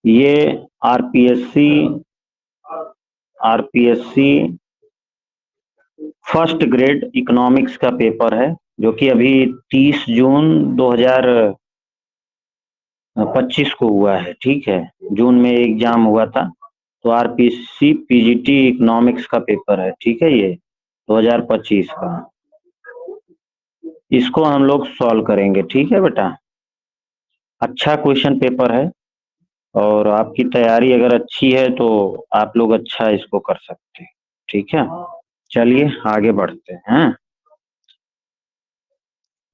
ये RPSC RPSC first grade economics का paper है, जो कि अभी 30 जून 2025 को हुआ है। ठीक है, जून में एग्जाम हुआ था। तो आरपीएससी पीजीटी इकोनॉमिक्स का पेपर है। ठीक है, ये 2025 का। इसको हम लोग सॉल्व करेंगे। ठीक है बेटा, अच्छा क्वेश्चन पेपर है और आपकी तैयारी अगर अच्छी है तो आप लोग अच्छा इसको कर सकते हैं। ठीक है, चलिए आगे बढ़ते हैं।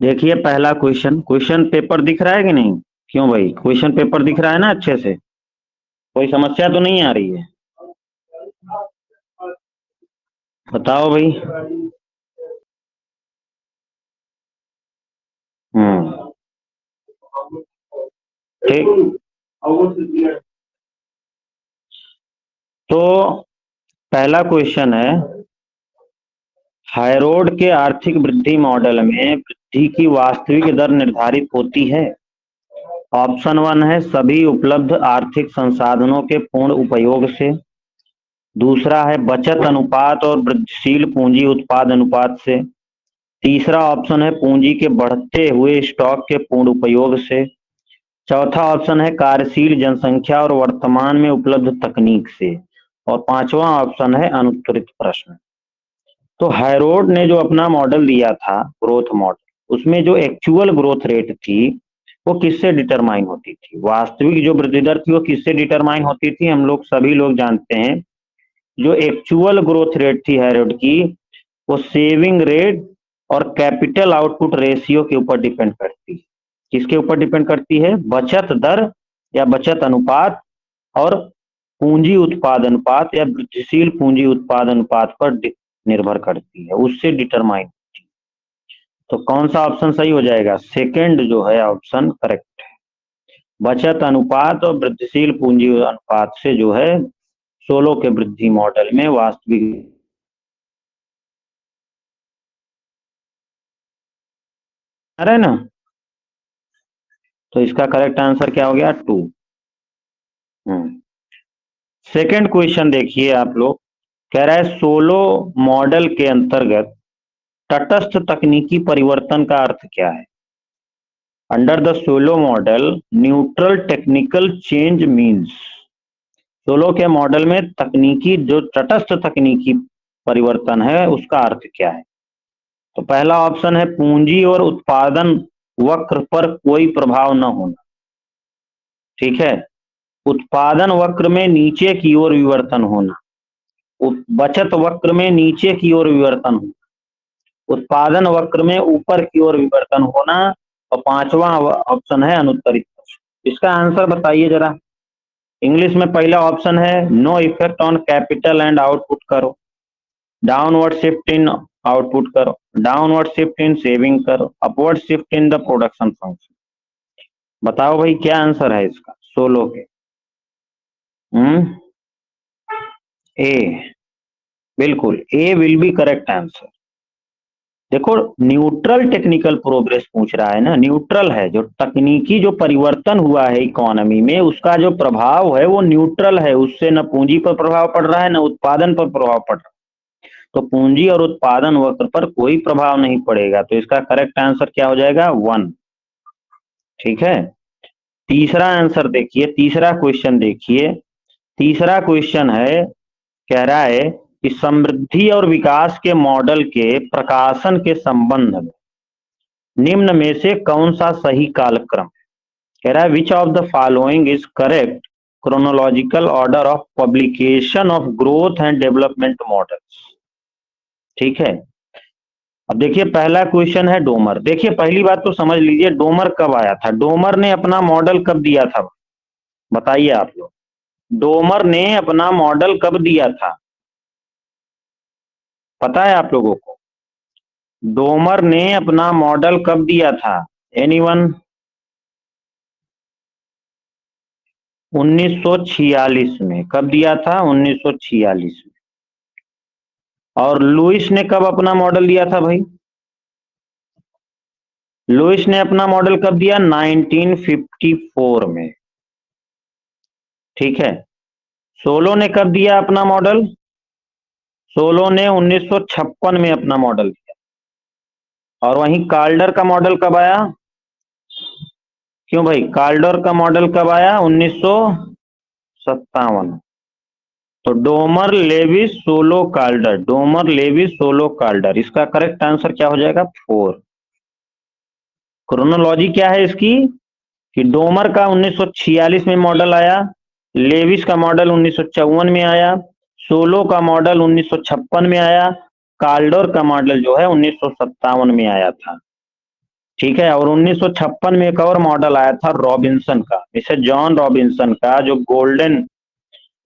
देखिए पहला क्वेश्चन, क्वेश्चन पेपर दिख रहा है कि नहीं? क्यों भाई, क्वेश्चन पेपर दिख रहा है ना अच्छे से? कोई समस्या तो नहीं आ रही है? बताओ भाई। हम्म, ठीक। तो पहला क्वेश्चन है, हायरोड के आर्थिक वृद्धि मॉडल में वृद्धि की वास्तविक दर निर्धारित होती है। ऑप्शन 1 है सभी उपलब्ध आर्थिक संसाधनों के पूर्ण उपयोग से। दूसरा है बचत अनुपात और वृद्धिशील पूंजी उत्पाद अनुपात से। तीसरा ऑप्शन है पूंजी के बढ़ते हुए स्टॉक के पूर्ण उपयोग से। चौथा ऑप्शन है कार्यशील जनसंख्या और वर्तमान में उपलब्ध तकनीक से। और पांचवा ऑप्शन है अनुत्तरित प्रश्न। तो हायरोड ने जो अपना मॉडल दिया था, ग्रोथ मॉडल, उसमें जो एक्चुअल ग्रोथ रेट थी वो किससे डिटरमाइन होती थी? वास्तविक जो वृद्धि दर थी वो किससे डिटरमाइन होती थी? हम लोग सभी लोग जानते हैं, जो एक्चुअल ग्रोथ रेट थी हायरोड की, वो सेविंग रेट और कैपिटल आउटपुट रेशियो के ऊपर डिपेंड करती है। किसके ऊपर डिपेंड करती है? बचत दर या बचत अनुपात और पूंजी उत्पाद अनुपात या वृद्धिशील पूंजी उत्पाद अनुपात पर निर्भर करती है, उससे डिटरमाइन। तो कौन सा ऑप्शन सही हो जाएगा? सेकंड जो है ऑप्शन करेक्ट है। बचत अनुपात और वृद्धिशील पूंजी अनुपात से जो है सोलो के वृद्धि मॉडल में वास्तविक है ना। तो इसका करेक्ट आंसर क्या हो गया? 2। सेकंड क्वेश्चन देखिए आप लोग, कह रहा है सोलो मॉडल के अंतर्गत तटस्थ तकनीकी परिवर्तन का अर्थ क्या है? Under the Solow model neutral technical change means. Solo के मॉडल में तकनीकी जो तटस्थ तकनीकी परिवर्तन है उसका अर्थ क्या है? तो पहला ऑप्शन है पूंजी और उत्पादन वक्र पर कोई प्रभाव न होना। ठीक है, उत्पादन वक्र में नीचे की ओर विवर्तन होना, बचत वक्र में नीचे की ओर विवर्तन होना, उत्पादन वक्र में ऊपर की ओर विवर्तन होना, और पांचवा ऑप्शन है अनुत्तरित प्रश्न। इसका आंसर बताइए जरा। इंग्लिश में पहला ऑप्शन है no effect on capital and output करो, डाउनवर्ड शिफ्ट इन आउटपुट करो, डाउनवर्ड शिफ्ट इन सेविंग करो, upward shift in the production function. बताओ भाई क्या आंसर है इसका सोलो के? ए, बिल्कुल ए विल बी करेक्ट आंसर। देखो न्यूट्रल टेक्निकल प्रोग्रेस पूछ रहा है ना, न्यूट्रल है, जो तकनीकी जो परिवर्तन हुआ है इकोनॉमी में उसका जो प्रभाव है वो न्यूट्रल है, उससे न पूंजी पर प्रभाव पड़ रहा है न उत्पादन पर प्रभाव पड़ रहा है। तो पूंजी और उत्पादन वक्र पर कोई प्रभाव नहीं पड़ेगा। तो इसका करेक्ट आंसर क्या हो जाएगा? 1। ठीक है, तीसरा आंसर देखिए, तीसरा क्वेश्चन देखिए। तीसरा क्वेश्चन है, कह रहा है कि समृद्धि और विकास के मॉडल के प्रकाशन के संबंध में निम्न में से कौन सा सही कालक्रम है? कह रहा है which of the following is correct chronological order of publication of growth and development models. ठीक है, अब देखिए पहला क्वेश्चन है डोमर। देखिए पहली बात तो समझ लीजिए, डोमर कब आया था? डोमर ने अपना मॉडल कब दिया था? बताइए आप लोग, डोमर ने अपना मॉडल कब दिया था? पता है आप लोगों को डोमर ने अपना मॉडल कब दिया था? एनीवन? 1946 में। कब दिया था? 1946 में। और लुइस ने कब अपना मॉडल दिया था भाई? लुइस ने अपना मॉडल कब दिया? 1954 में। ठीक है। सोलो ने कब दिया अपना मॉडल? सोलो ने 1956 में अपना मॉडल दिया। और वहीं काल्डर का मॉडल कब आया? क्यों भाई, काल्डर का मॉडल कब आया? 1957। तो Domar Lewis Solow Kaldor, Domar Lewis Solow Kaldor, इसका करेक्ट आंसर क्या हो जाएगा? 4। क्रोनोलॉजी क्या है इसकी कि डोमर का 1946 में मॉडल आया, लेविस का मॉडल 1954 में आया, सोलो का मॉडल 1956 में आया, काल्डर का मॉडल जो है 1957 में आया था। ठीक है। और 1956 में एक और मॉडल आया था रॉबिन्सन का, इसे जॉन रॉबिन्सन का, जो गोल्डन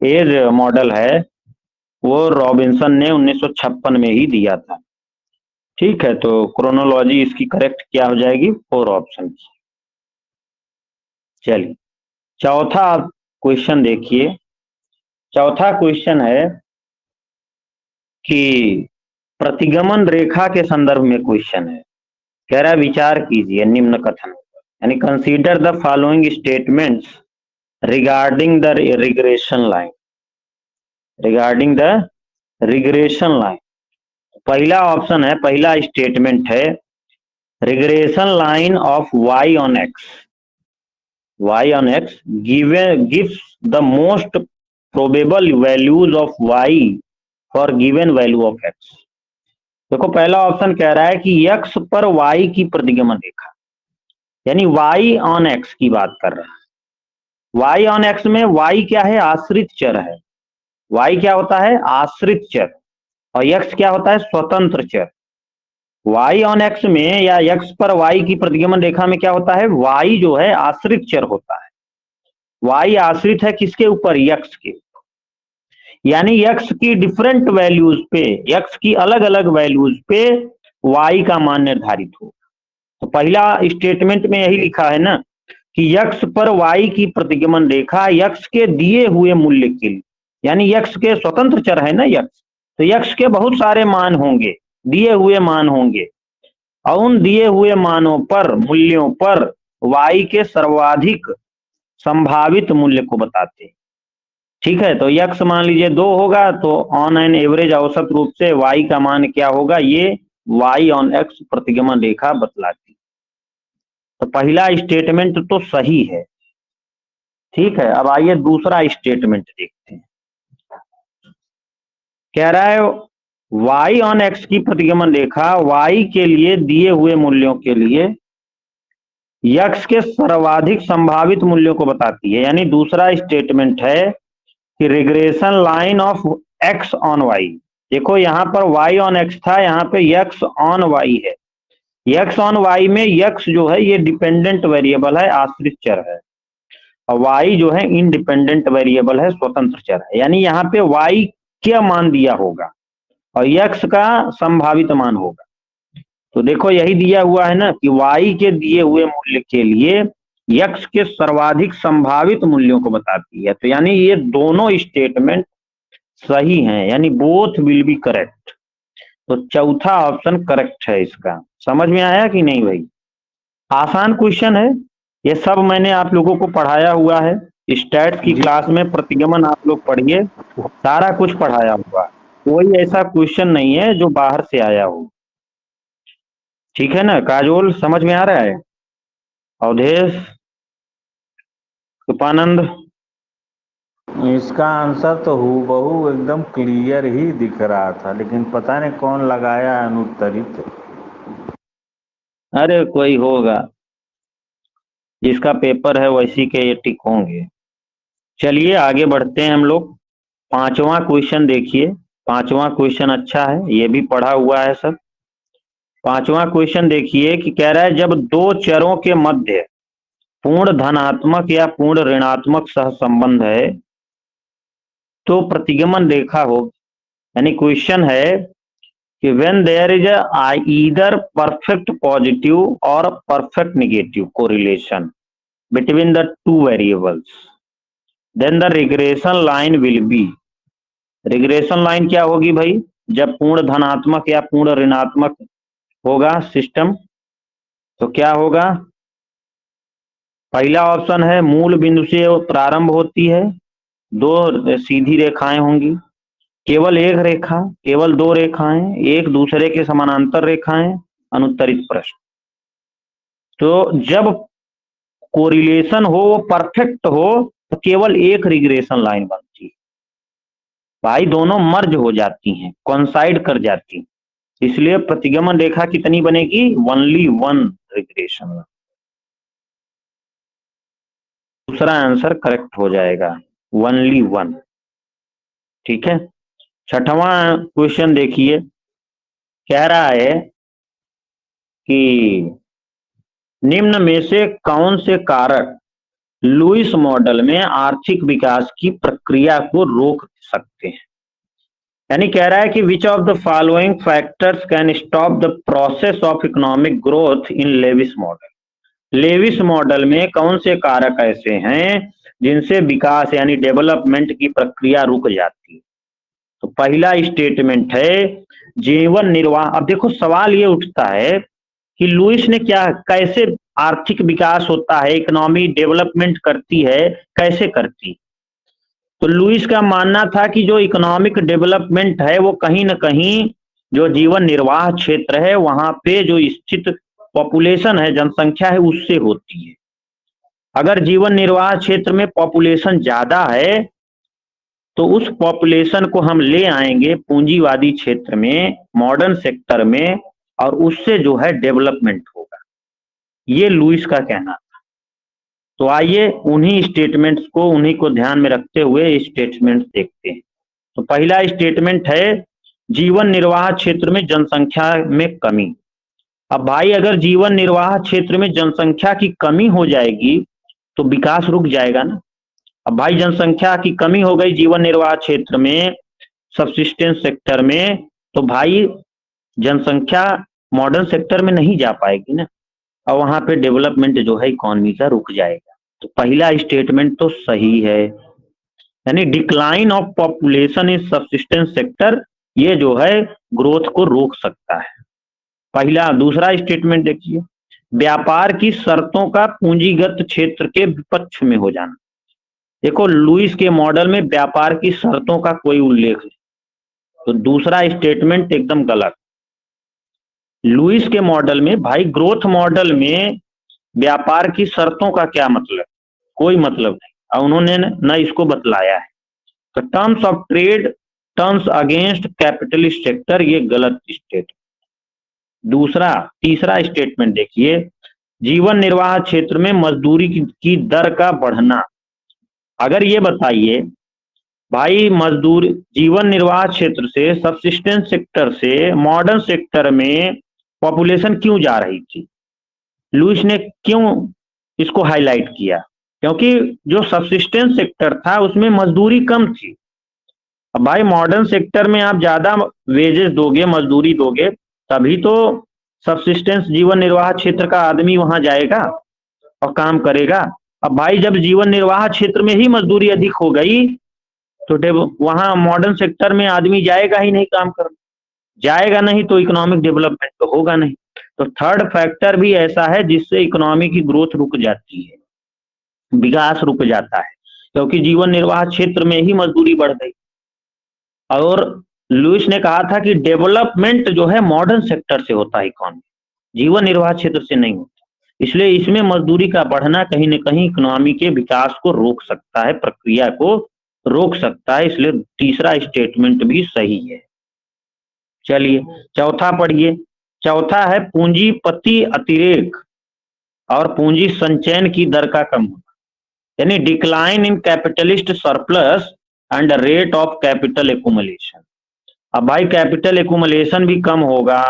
एज मॉडल है वो रॉबिन्सन ने 1956 में ही दिया था। ठीक है। तो क्रोनोलॉजी इसकी करेक्ट क्या हो जाएगी? 4 ऑप्शन। चलिए चौथा क्वेश्चन देखिए। चौथा क्वेश्चन है कि प्रतिगमन रेखा के संदर्भ में क्वेश्चन है। कह रहा है विचार कीजिए निम्न कथन, यानी consider the following statements regarding the regression line, regarding the regression line. पहला ऑप्शन है, पहला स्टेटमेंट है regression line of y on x, y on x gives the most probable values of y for given value of x। देखो पहला option कह रहा है कि x पर y की प्रतिगमन रेखा, यानी y on x की बात कर रहा है। y on x में y क्या है? आश्रित चर है। y क्या होता है? आश्रित चर। और x क्या होता है? स्वतंत्र चर। y on x में या x पर y की प्रतिगमन रेखा में क्या होता है? y जो है आश्रित चर होता है। y आश्रित है किसके ऊपर? x के। यानी x की डिफरेंट वैल्यूज पे, x की अलग अलग वैल्यूज पे y का मान निर्धारित हो। तो पहला स्टेटमेंट में यही लिखा है ना कि x पर y की प्रतिगमन रेखा x के दिए हुए मूल्य के लिए, यानी x के स्वतंत्र चर है ना x, तो x के बहुत सारे मान होंगे, दिए हुए मान होंगे, और उन दिए हुए मानों पर, मूल्यों पर y के सर्वाधिक संभावित मूल्य को बताते हैं। ठीक है। तो x मान लीजिए 2 होगा, तो ऑन एन एवरेज औसत रूप से y का मान क्या होगा? ये y ऑन x प्रतिगमन रेखा बतलाती। तो पहला स्टेटमेंट तो सही है। ठीक है। अब आइए दूसरा स्टेटमेंट देखते हैं। कह रहा है y ऑन x की प्रतिगमन रेखा y के लिए दिए हुए मूल्यों के लिए x के सर्वाधिक संभावित मूल्यों को बताती है। यानी दूसरा स्टेटमेंट है कि regression line of x on y। देखो यहाँ पर y ऑन x था, यहाँ पे x ऑन y है। x ऑन y में x जो है ये डिपेंडेंट वेरिएबल है, आश्रित चर है, और y जो है इंडिपेंडेंट वेरिएबल है, स्वतंत्र चर है। यानी यहाँ पे y क्या मान दिया होगा और x का संभावित मान होगा। तो देखो यही दिया हुआ है ना कि y के दिए हुए मूल्य के लिए x के सर्वाधिक संभावित मूल्यों को बताती है। तो यानी ये दोनों स्टेटमेंट सही हैं, यानी बोथ विल बी करेक्ट। तो चौथा ऑप्शन करेक्ट है इसका। समझ में आया कि नहीं भाई? आसान क्वेश्चन है, ये सब मैंने आप लोगों को पढ़ाया हुआ है। स्टैट्स की क्लास में प्रतिगमन आप लोग पढ़िए, सारा कुछ पढ़ाया हुआ, कोई ऐसा क्वेश्चन नहीं है जो बाहर से आया हो। ठीक है ना? काजोल समझ में आ रहा है? अवधेश, कृपानंद? इसका आंसर तो हूबहू एकदम क्लियर ही दिख रहा था, लेकिन पता नहीं कौन लगाया अनुत्तरित। अरे कोई होगा, जिसका पेपर है वैसी के ये टिक होंगे। चलिए आगे बढ़ते हैं हम लोग। पांचवा क्वेश्चन देखिए। पांचवा क्वेश्चन अच्छा है, ये भी पढ़ा हुआ है सब। पांचवा क्वेश्चन देखिए कि कह रहा है जब दो चरों के मध्य पूर्ण धनात्मक या पूर्ण ऋणात्मक सहसंबंध है तो प्रतिगमन रेखा हो। यानी क्वेश्चन है कि when there is either perfect positive और perfect negative correlation between the two variables, then the regression line will be. Regression line क्या होगी भाई? जब पूर्ण धनात्मक या पूर्ण ऋणात्मक होगा सिस्टम तो क्या होगा? पहला ऑप्शन है मूल बिंदु से प्रारंभ होती है, दो सीधी रेखाएं होंगी, केवल एक रेखा, केवल दो रेखाएं, एक दूसरे के समानांतर रेखाएं, अनुत्तरित प्रश्न। तो जब कोरिलेशन हो, वो परफेक्ट हो, तो केवल एक रिग्रेशन लाइन बनती है भाई, दोनों मर्ज हो जाती हैं, कॉन्साइड कर जाती हैं, इसलिए प्रतिगमन रेखा कितनी बनेगी, ओनली वन रिग्रेशन। दूसरा आंसर करेक्ट हो जाएगा, ओनली वन। ठीक है, छठवां क्वेश्चन देखिए, कह रहा है कि निम्न में से कौन से कारक लुईस मॉडल में आर्थिक विकास की प्रक्रिया को रोक सकते हैं। यानी कह रहा है कि which of the following factors can stop the process of economic growth in Lewis model. Lewis model में कौन से कारक ऐसे हैं जिनसे विकास यानी डेवलपमेंट की प्रक्रिया रुक जाती है। तो पहला स्टेटमेंट है जीवन निर्वाह। अब देखो सवाल ये उठता है कि लुईस ने क्या, कैसे आर्थिक विकास होता है, इकोनॉमी डेवलपमेंट करती है, कैसे करती। तो लुईस का मानना था कि जो इकोनॉमिक डेवलपमेंट है वो कहीं ना कहीं जो जीवन निर्वाह क्षेत्र है वहां पे जो स्थित पॉपुलेशन है, जनसंख्या है, उससे होती है। अगर जीवन निर्वाह क्षेत्र में पॉपुलेशन ज्यादा है तो उस पॉपुलेशन को हम ले आएंगे पूंजीवादी क्षेत्र में, मॉडर्न सेक्टर में, और उससे जो है डेवलपमेंट होगा, ये लुईस का कहना था। तो आइए उन्हीं स्टेटमेंट्स को, उन्हीं को ध्यान में रखते हुए स्टेटमेंट्स देखते हैं। तो पहला स्टेटमेंट है जीवन निर्वाह क्षेत्र में जनसंख्या में कमी। अब भाई अगर जीवन निर्वाह क्षेत्र में जनसंख्या की कमी हो जाएगी तो विकास रुक जाएगा ना। अब भाई जनसंख्या की कमी हो गई जीवन निर्वाह क्षेत्र में, सबसिस्टेंस सेक्टर में, तो भाई जनसंख्या मॉडर्न सेक्टर में नहीं जा पाएगी ना, और वहां पे डेवलपमेंट जो है इकोनॉमी का रुक जाएगा। तो पहला स्टेटमेंट तो सही है, यानी decline of population in subsistence sector ये जो है ग्रोथ को रोक सकता है, पहला। दूसरा स्टेटमेंट देखिए, व्यापार की शर्तों का पूंजीगत क्षेत्र के विपक्ष में हो जाना। देखो लुईस के मॉडल में व्यापार की शर्तों का कोई उल्लेख नहीं, तो दूसरा स्टेटमेंट एकदम गलत। लुईस के मॉडल में भाई, ग्रोथ मॉडल में व्यापार की शर्तों का क्या मतलब, कोई मतलब नहीं, और उन्होंने न इसको बतलाया है। तो terms of trade, terms against capitalist sector, ये गलत स्टेट। दूसरा, तीसरा स्टेटमेंट देखिए, जीवन निर्वाह क्षेत्र में मजदूरी की दर का बढ़ना। अगर ये बताइए भाई, मजदूर जीवन निर्वाह क्षेत्र से, सबसिस्टेंस सेक्टर से मॉडर्न सेक्टर में पॉपुलेशन क्यों जा रही थी, लुईस ने क्यों इसको हाईलाइट किया, क्योंकि जो सबसिस्टेंस सेक्टर था उसमें मजदूरी कम थी। अब भाई मॉडर्न सेक्टर में आप ज्यादा वेजेस दोगे, मजदूरी दोगे, तभी तो सबसिस्टेंस जीवन निर्वाह क्षेत्र का आदमी वहां जाएगा और काम करेगा। अब भाई जब जीवन निर्वाह क्षेत्र में ही मजदूरी अधिक हो गई तो वहां मॉडर्न सेक्टर में आदमी जाएगा ही नहीं काम करने, जाएगा नहीं तो इकोनॉमिक डेवलपमेंट तो होगा नहीं। तो थर्ड फैक्टर भी ऐसा है जिससे इकोनॉमी की ग्रोथ रुक जाती है, विकास रुक जाता है, क्योंकि जीवन निर्वाह क्षेत्र में ही मजदूरी बढ़ गई। और लुईस ने कहा था कि डेवलपमेंट जो है मॉडर्न सेक्टर से होता है, इकोनॉमी जीवन निर्वाह क्षेत्र से नहीं होता, इसलिए इसमें मजदूरी का बढ़ना कहीं न कहीं इकोनॉमी के विकास को रोक सकता है, प्रक्रिया को रोक सकता है, इसलिए तीसरा स्टेटमेंट भी सही है। चलिए चौथा पढ़िए। चौथा है पूंजीपति अतिरेक और पूंजी संचयन की दर का कम होना, यानी decline in capitalist surplus and rate of capital accumulation. अब भाई कैपिटल एक्यूमुलेशन भी कम होगा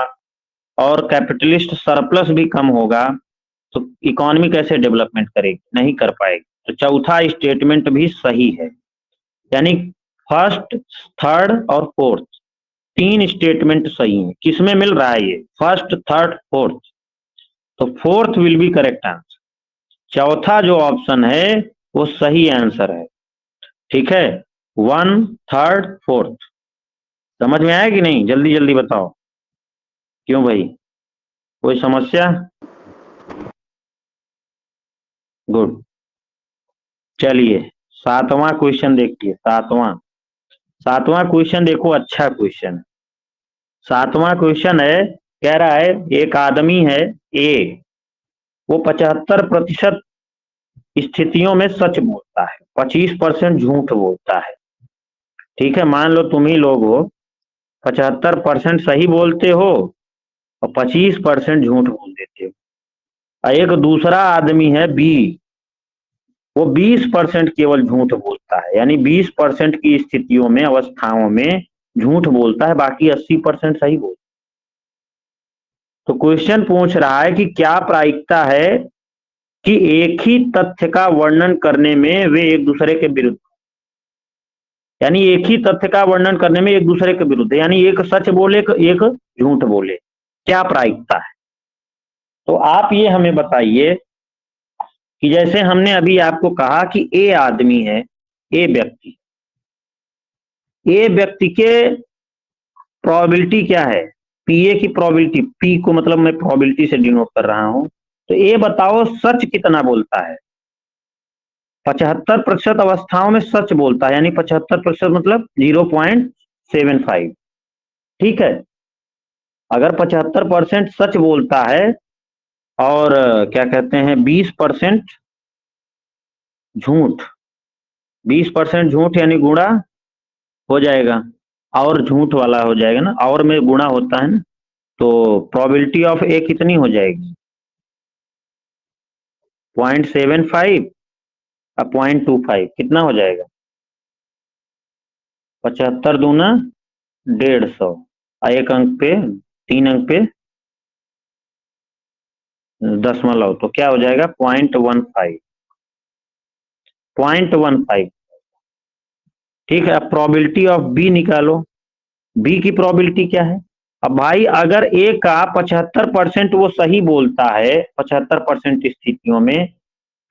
और कैपिटलिस्ट सरप्लस भी कम होगा, तो इकोनॉमी कैसे डेवलपमेंट करेगी, नहीं कर पाएगी। तो चौथा स्टेटमेंट भी सही है, यानी फर्स्ट, थर्ड और फोर्थ तीन स्टेटमेंट सही है। किसमें मिल रहा है ये, फर्स्ट, थर्ड, फोर्थ, तो fourth will be correct answer. चौथा जो ऑप्शन है वो सही आंसर है। ठीक है, वन, थर्ड, फोर्थ। समझ में आया कि नहीं, जल्दी जल्दी बताओ। क्यों भाई, कोई समस्या? गुड, चलिए 7वां क्वेश्चन देखिए, सातवां क्वेश्चन देखो, अच्छा क्वेश्चन। 7वां क्वेश्चन है, कह रहा है एक आदमी है ए, वो 75% स्थितियों में सच बोलता है, 25% झूठ बोलता है। ठीक है, मान लो तुम ही लोग हो, 75% सही बोलते हो और 25% झूठ बोल देते हो। और एक दूसरा आदमी है बी, वो 20% केवल झूठ बोलता है, यानी 20% की स्थितियों में, अवस्थाओं में झूठ बोलता है, बाकी 80% सही बोलता है। तो क्वेश्चन पूछ रहा है कि क्या प्रायिकता है कि एक ही तथ्य का वर्णन करने में वे एक दूसरे के विरुद्ध, यानी एक ही तथ्य का वर्णन करने में एक दूसरे के विरुद्ध, यानी एक सच बोले एक झूठ बोले, क्या प्रायिकता है। तो आप ये हमें बताइए कि जैसे हमने अभी आपको कहा कि ए आदमी है, ए व्यक्ति के प्रोबेबिलिटी क्या है, पीए की प्रोबेबिलिटी, पी को मतलब मैं प्रोबेबिलिटी से डिनोट कर रहा हूं। तो ये बताओ सच कितना बोलता है। 75% अवस्थाओं में सच बोलता है, यानी 75% मतलब 0.75। ठीक है, अगर 75% सच बोलता है और क्या कहते हैं 20% झूठ, 20% झूठ यानी गुणा हो जाएगा, और झूठ वाला हो जाएगा ना, और में गुणा होता है ना, तो प्रोबेबिलिटी ऑफ ए कितनी हो जाएगी 0.75 और 0.25 कितना हो जाएगा 75 दूना 150 और एक अंक पे 3 अंक पे दशमलव, तो क्या हो जाएगा 0.15। ठीक है, अब प्रोबेबिलिटी ऑफ बी निकालो, बी की प्रोबेबिलिटी क्या है। अब भाई अगर ए का 75% वो सही बोलता है 75% स्थितियों में,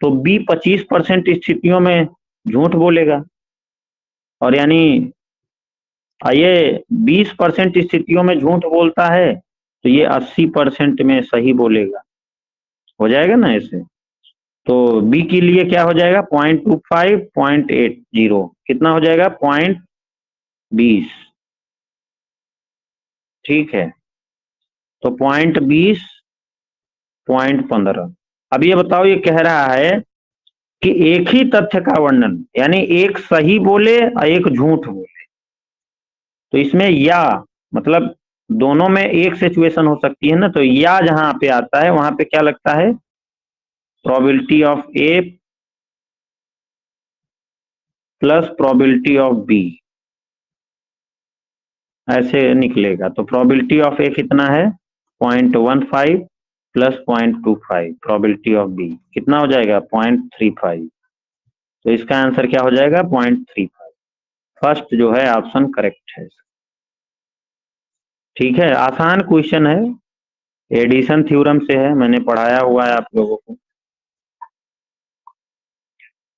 तो बी 25% स्थितियों में झूठ बोलेगा, और यानी ये 20% स्थितियों में झूठ बोलता है, तो ये 80% में सही बोलेगा, हो जाएगा ना ऐसे। तो बी के लिए क्या हो जाएगा 0.25 0.80 कितना हो जाएगा 0.20। ठीक है, तो 0.20 0.15। अब ये बताओ, ये कह रहा है कि एक ही तथ्य का वर्णन, यानी एक सही बोले और एक झूठ बोले, तो इसमें या मतलब दोनों में एक सिचुएशन हो सकती है ना, तो या जहां पे आता है वहां पे क्या लगता है probability of A plus probability of B, ऐसे निकलेगा। तो प्रोबेबिलिटी ऑफ ए कितना है 0.15 प्लस 0.25, प्रोबेबिलिटी ऑफ बी कितना हो जाएगा 0.35। तो इसका आंसर क्या हो जाएगा 0.35। फर्स्ट जो है ऑप्शन करेक्ट है। ठीक है, आसान क्वेश्चन है, एडिशन थ्योरम से है, मैंने पढ़ाया हुआ है आप लोगों को।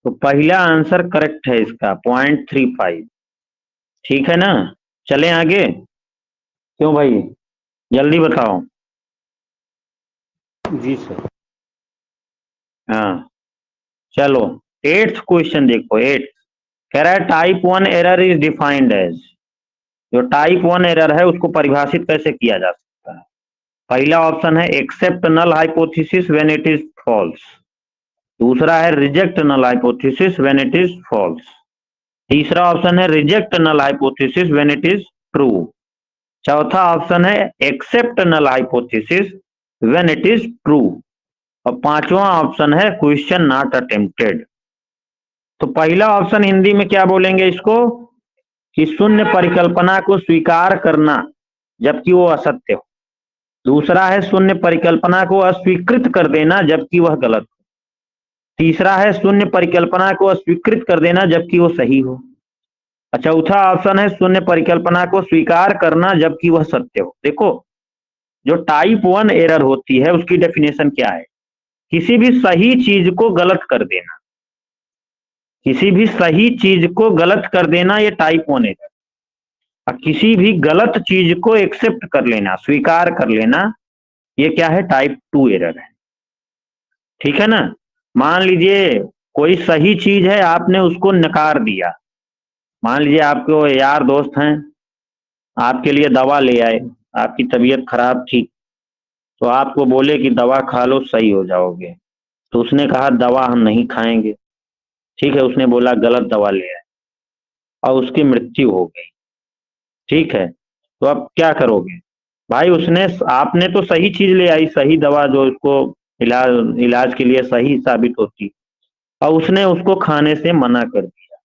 तो पहला आंसर करेक्ट है इसका 0.35। ठीक है ना, चलें आगे। क्यों भाई, जल्दी बताओ। जी सर। हाँ चलो, 8th क्वेश्चन देखो। 8 कह रहा है type 1 error is defined as, जो टाइप 1 एरर है उसको परिभाषित कैसे किया जा सकता है। पहला ऑप्शन है accept null hypothesis when it is false, दूसरा है reject null hypothesis when it is false, तीसरा ऑप्शन है reject null hypothesis when it is true, चौथा ऑप्शन है accept null hypothesis when it is true, और पांचवा option है question not attempted. तो पहला ऑप्शन हिंदी में क्या बोलेंगे इसको कि शून्य परिकल्पना को स्वीकार करना जबकि वो असत्य हो, दूसरा है शून्य परिकल्पना को अस्वीकृत कर देना जबकि वह गलत हो, तीसरा है शून्य परिकल्पना को अस्वीकृत कर देना जबकि वो सही हो, और चौथा ऑप्शन है शून्य परिकल्पना को स्वीकार करना जबकि वह सत्य हो। देखो, जो टाइप 1 एरर होती है उसकी डेफिनेशन क्या है, किसी भी सही चीज को गलत कर देना, किसी भी सही चीज को गलत कर देना ये टाइप 1 एरर, और किसी भी गलत चीज को एक्सेप्ट कर लेना, स्वीकार कर लेना, ये क्या है टाइप 2 एरर है। ठीक है ना, मान लीजिए कोई सही चीज है, आपने उसको नकार दिया। मान लीजिए आपके यार दोस्त हैं, आपके लिए दवा ले आए, आपकी तबीयत खराब थी, तो आपको बोले कि दवा खा लो सही हो जाओगे, तो उसने कहा दवा हम नहीं खाएंगे। ठीक है, उसने बोला गलत दवा ले आए और उसकी मृत्यु हो गई। ठीक है, तो अब क्या करोगे? भाई उसने, आपने तो सही चीज ले आई, सही दवा जो उसको इलाज इलाज के लिए सही साबित होती, और उसने उसको खाने से मना कर दिया।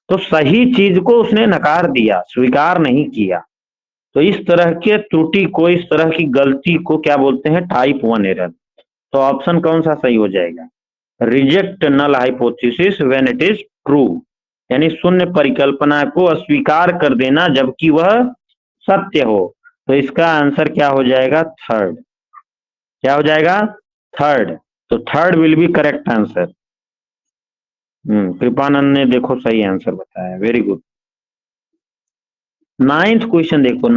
तो सही चीज को उसने नकार दिया, स्वीकार नहीं किया। तो इस तरह के त्रुटि को, इस तरह की गलती को क्या बोलते हैं? Type 1 error. तो ऑप्शन कौन सा सही हो जाएगा? Reject null hypothesis when it is true, यानी शून्य परिकल्पना को अस्वीकार कर देना जबकि वह सत्य हो। तो इसका आंसर क्या हो जाएगा? थर्ड। क्या हो जाएगा? थर्ड। तो third will be correct answer. Kripanand ने देखो सही आंसर बताया, वेरी गुड। 9th क्वेश्चन देखो,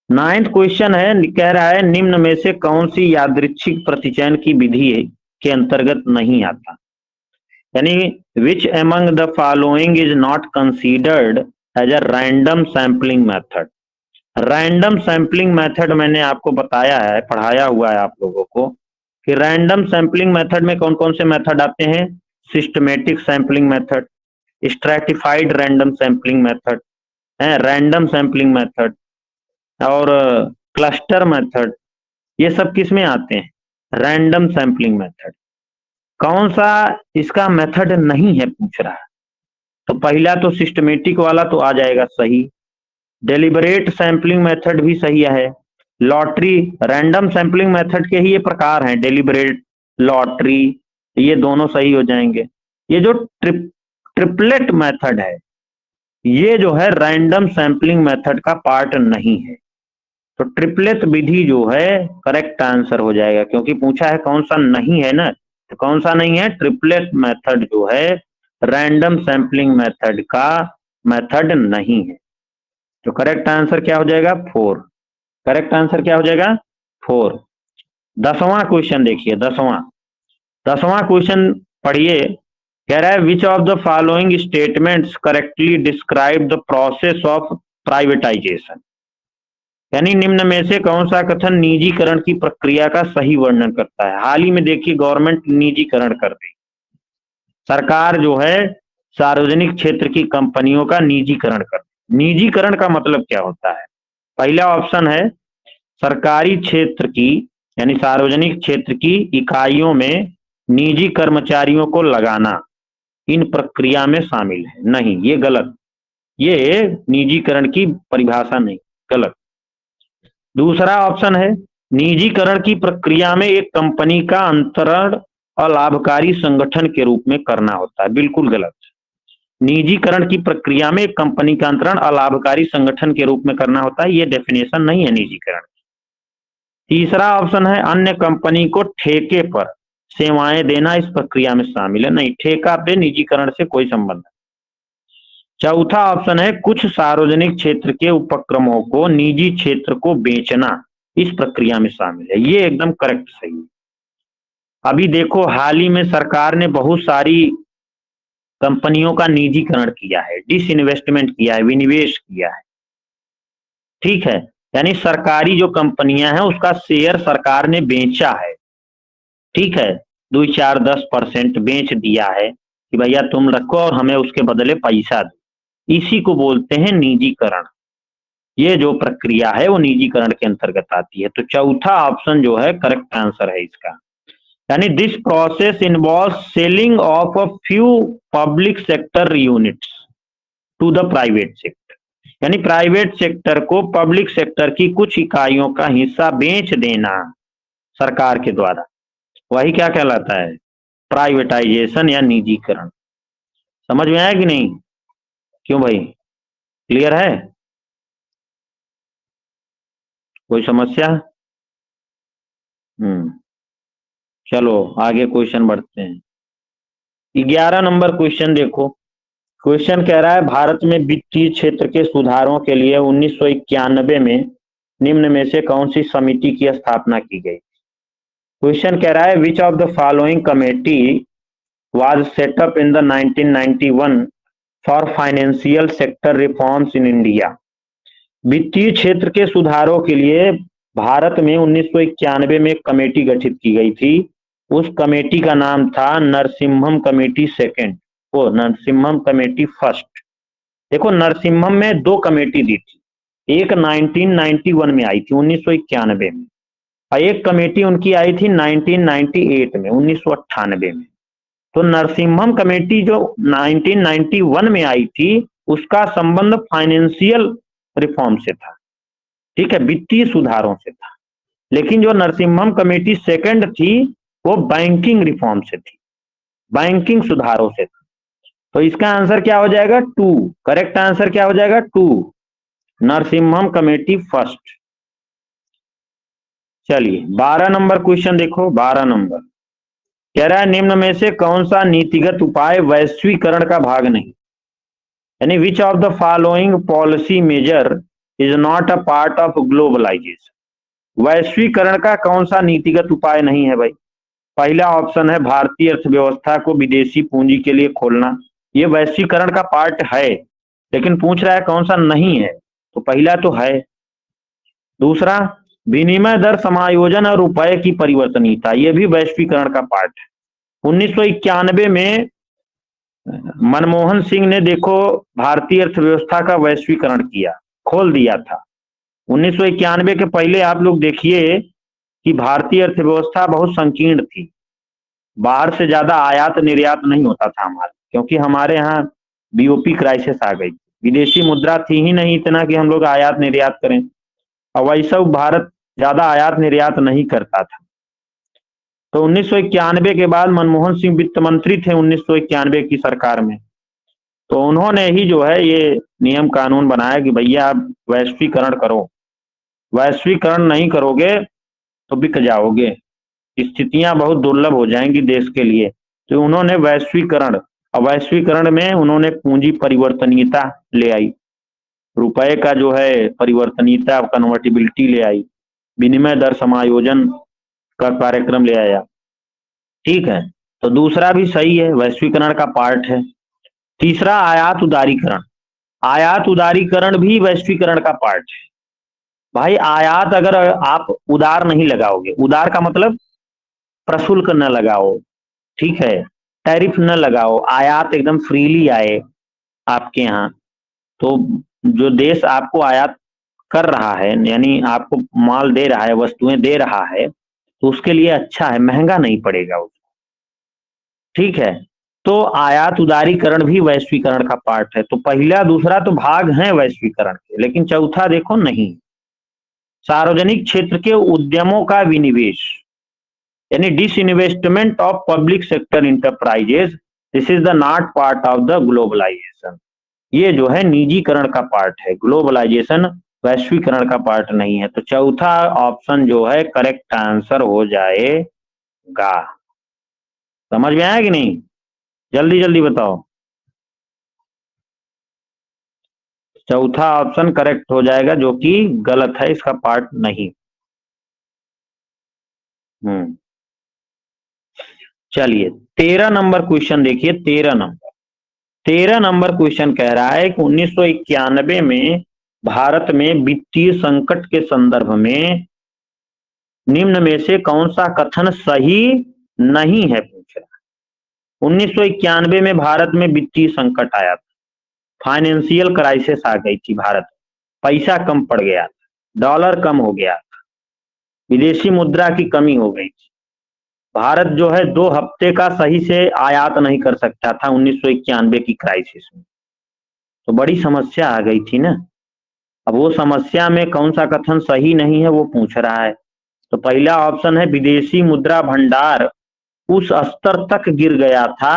9th क्वेश्चन है, कह रहा है निम्न में से कौन सी यादृच्छिक प्रतिचयन की विधि के अंतर्गत नहीं आता, यानी which among the following is not considered as a random sampling method. Random sampling method मैंने आपको बताया है, पढ़ाया हुआ है आप लोगों को, कि रैंडम सैंपलिंग मेथड में कौन कौन से मेथड आते हैं? Systematic sampling method, stratified random sampling method, random sampling method और क्लस्टर मेथड। ये सब किस में आते हैं? Random sampling method. कौन सा इसका मेथड नहीं है पूछ रहा है? तो पहला तो सिस्टमेटिक वाला तो आ जाएगा सही। डेलिबरेट सैंपलिंग मेथड भी सही है। लॉटरी, रैंडम सैंपलिंग मेथड के ही ये प्रकार हैं, डेलिबरेट, लॉटरी, ये दोनों सही हो जाएंगे। ये जो ट्रिपलेट मेथड है, ये जो है रैंडम सैंपलिंग मेथड का पार्ट नहीं है। तो ट्रिपलेट विधि जो है करेक्ट आंसर हो जाएगा, क्योंकि पूछा है कौन सा नहीं है ना, तो कौन सा नहीं है? ट्रिपलेट मेथड जो है रैंडम सैंपलिंग मेथड का मेथड नहीं है। तो करेक्ट आंसर क्या हो जाएगा? 4। करेक्ट आंसर क्या हो जाएगा? 4। 10वां क्वेश्चन देखिए, 10वां क्वेश्चन पढ़िए। कह रहा है which of the following statements correctly describe the process of privatisation, यानी निम्न में से कौन सा कथन निजीकरण की प्रक्रिया का सही वर्णन करता है? हाल ही में देखिए गवर्नमेंट निजीकरण कर दी, सरकार जो है सार्वजनिक क्षेत्र की कंपनियों का निजीकरण कर दी। निजीकरण का मतलब क्या होता है? पहला ऑप्शन है सरकारी क्षेत्र की, यानी सार्वजनिक क्षेत्र की इकाइयों में निजी कर्मचारियों को लगाना इन प्रक्रिया में शामिल है। नहीं, ये गलत, ये निजीकरण की परिभाषा नहीं, गलत। दूसरा ऑप्शन है निजीकरण की प्रक्रिया में एक कंपनी का अंतरण अलाभकारी संगठन के रूप में करना होता है, बिल्कुल गलत। निजीकरण की प्रक्रिया में एक कंपनी का अंतरण अलाभकारी संगठन के रूप में करना होता है, ये डेफिनेशन नहीं है निजीकरण। तीसरा ऑप्शन है अन्य कंपनी को ठेके पर सेवाएं देना इस प्रक्रिया में शामिल है। नहीं, ठेका पे निजीकरण से कोई संबंध नहीं। चौथा ऑप्शन है कुछ सार्वजनिक क्षेत्र के उपक्रमों को निजी क्षेत्र को बेचना इस प्रक्रिया में शामिल है, ये एकदम करेक्ट सही है। अभी देखो हाल ही में सरकार ने बहुत सारी कंपनियों का निजीकरण किया है, डिसइन्वेस्टमेंट किया है, विनिवेश किया है। ठीक है, यानी सरकारी जो कंपनियां हैं उसका शेयर सरकार ने बेचा है। ठीक है, 2, 4, 10% बेच दिया है कि भैया तुम रखो और हमें उसके बदले पैसा दो, इसी को बोलते हैं निजीकरण। ये जो प्रक्रिया है वो निजीकरण के अंतर्गत आती है। तो चौथा ऑप्शन जो है करेक्ट आंसर है इसका, यानी this process involve selling of a few public sector units to the private sector, यानी प्राइवेट सेक्टर को पब्लिक सेक्टर की कुछ इकाइयों का हिस्सा बेच देना सरकार के द्वारा, वही क्या कहलाता है? प्राइवेटाइजेशन या निजीकरण। समझ में आया कि नहीं? क्यों भाई, क्लियर है? कोई समस्या? चलो आगे क्वेश्चन बढ़ते हैं। 11 नंबर क्वेश्चन देखो। क्वेश्चन कह रहा है भारत में वित्तीय क्षेत्र के सुधारों के लिए 1991 में निम्न में से कौन सी समिति की स्थापना की गई? क्वेश्चन कह रहा है which of the following committee was setup in the 1991 for financial sector reforms in India. वित्तीय क्षेत्र के सुधारों के लिए भारत में 1991 में एक कमेटी गठित की गई थी। उस कमेटी का नाम था नरसिम्हम कमेटी सेकंड, वो नरसिम्हम कमेटी फर्स्ट। देखो नरसिम्हम में दो कमेटी दी थी, एक 1991 में आई थी 1991 में, और एक कमेटी उनकी आई थी 1998 में 1998 में। तो नरसिम्हम कमेटी जो 1991 में आई थी उसका संबंध फाइनेंशियल रिफॉर्म से था, ठीक है, वित्तीय सुधारों से था। लेकिन जो नरसिम्हम कमेटी सेकंड थी वो बैंकिंग रिफॉर्म से थी, बैंकिंग सुधारों से था। तो इसका आंसर क्या हो जाएगा? 2। करेक्ट आंसर क्या हो जाएगा? 2, नरसिम्हम कमेटी फर्स्ट। चलिए 12 नंबर क्वेश्चन देखो। 12 नंबर कह रहा है निम्न में से कौन सा नीतिगत उपाय वैश्वीकरण का भाग नहीं, यानी which of the following policy measure is not a part of globalisation. वैश्वीकरण का कौन सा नीतिगत उपाय नहीं है भाई? पहला ऑप्शन है भारतीय अर्थव्यवस्था को विदेशी पूंजी के लिए खोलना, ये वैश्वीकरण का पार्ट है, लेकिन पूछ रहा है कौन सा नहीं है, तो पहला तो है। दूसरा विनिमय दर समायोजन और रुपए की परिवर्तनीयता, ये भी वैश्वीकरण का पार्ट है। 1991 में मनमोहन सिंह ने देखो भारतीय अर्थव्यवस्था का वैश्वीकरण किया, खोल दिया था। 1991 के पहले आप लोग देखिए कि भारतीय अर्थव्यवस्था बहुत संकीर्ण थी, बाहर से ज्यादा आयात निर्यात नहीं होता था हमारा, क्योंकि हमारे यहाँ बीओपी क्राइसिस आ गई, विदेशी मुद्रा थी ही नहीं इतना कि हम लोग आयात निर्यात करें, और वैसा भारत ज्यादा आयात निर्यात नहीं करता था। तो 1991 के बाद मनमोहन सिंह वित्त मंत्री थे 1991 की सरकार में, तो उन्होंने ही जो है ये नियम कानून बनाया कि भैया आप वैश्वीकरण करो, वैश्वीकरण नहीं करोगे तो बिक जाओगे, स्थितियां बहुत दुर्लभ हो जाएंगी देश के लिए। तो उन्होंने वैश्वीकरण, और वैश्वीकरण में उन्होंने पूंजी परिवर्तनीयता ले आई, रुपए का जो है परिवर्तनीयता कन्वर्टिबिलिटी ले आई, विनिमय दर समायोजन का कार्यक्रम ले आया, ठीक है। तो दूसरा भी सही है, वैश्वीकरण का पार्ट है। तीसरा आयात उदारीकरण, आयात उदारीकरण भी वैश्वीकरण का पार्ट है। भाई आयात अगर आप उदार नहीं लगाओगे, उदार का मतलब प्रशुल्क न लगाओ, ठीक है, टैरिफ न लगाओ, आयात एकदम फ्रीली आए आपके यहाँ, तो जो देश आपको आयात कर रहा है यानी आपको माल दे रहा है, वस्तुएं दे रहा है, तो उसके लिए अच्छा है, महंगा नहीं पड़ेगा उसको, ठीक है। तो आयात उदारीकरण भी वैश्वीकरण का पार्ट है। तो पहला दूसरा तो भाग है वैश्वीकरण के, लेकिन चौथा देखो नहीं। सार्वजनिक क्षेत्र के उद्यमों का विनिवेश यानी disinvestment of public sector enterprises, this is the not part of the globalisation, ये जो है निजीकरण का पार्ट है, ग्लोबलाइजेशन वैश्वीकरण का पार्ट नहीं है। तो चौथा ऑप्शन जो है करेक्ट आंसर हो जाएगा। समझ में आया कि नहीं? जल्दी जल्दी बताओ। चौथा ऑप्शन करेक्ट हो जाएगा, जो कि गलत है, इसका पार्ट नहीं। चलिए 13 नंबर क्वेश्चन देखिए। 13 नंबर क्वेश्चन कह रहा है कि 1991 में भारत में वित्तीय संकट के संदर्भ में निम्न में से कौन सा कथन सही नहीं है, पूछ रहा। 1991 में भारत में वित्तीय संकट आया था, फाइनेंशियल क्राइसिस आ गई थी, भारत पैसा कम पड़ गया था, डॉलर कम हो गया था, विदेशी मुद्रा की कमी हो गई थी, भारत जो है 2 हफ्ते का सही से आयात नहीं कर सकता था 1991 की क्राइसिस में, तो बड़ी समस्या आ गई थी ना। अब वो समस्या में कौन सा कथन सही नहीं है वो पूछ रहा है। तो पहला ऑप्शन है विदेशी मुद्रा भंडार उस स्तर तक गिर गया था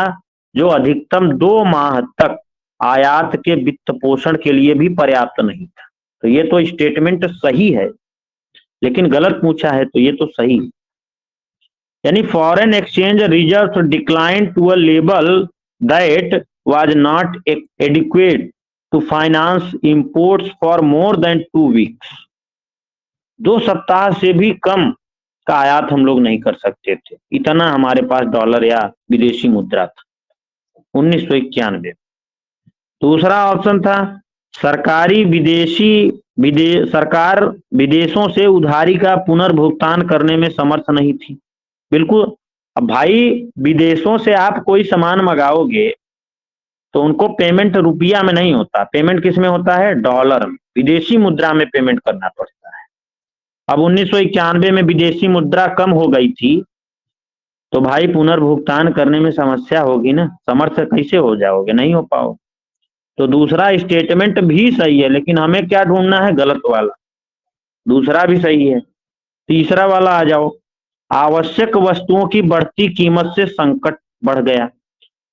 जो अधिकतम 2 माह तक आयात के वित्त पोषण के लिए भी पर्याप्त नहीं था। तो ये तो स्टेटमेंट सही है, लेकिन गलत पूछा है, तो ये तो सही, यानी foreign exchange reserve decline to a level that was not adequate to finance imports for more than 2 weeks. 2 सप्ताह से भी कम का आयात हम लोग नहीं कर सकते थे, इतना हमारे पास डॉलर या विदेशी मुद्रा था 1991। दूसरा ऑप्शन था सरकार विदेशों से उधारी का पुनर्भुगतान करने में समर्थ नहीं थी। बिल्कुल। अब भाई विदेशों से आप कोई सामान मंगाओगे तो उनको पेमेंट रुपया में नहीं होता, पेमेंट किस में होता है? डॉलर में, विदेशी मुद्रा में पेमेंट करना पड़ता है। अब 1991 में विदेशी मुद्रा कम हो गई थी तो भाई पुनर्भुगतान करने में समस्या होगी ना, समर्थ कैसे हो जाओगे? नहीं हो पाओ। तो दूसरा स्टेटमेंट भी सही है, लेकिन हमें क्या ढूंढना है? गलत वाला। दूसरा भी सही है। तीसरा वाला आ जाओ, आवश्यक वस्तुओं की बढ़ती कीमत से संकट बढ़ गया।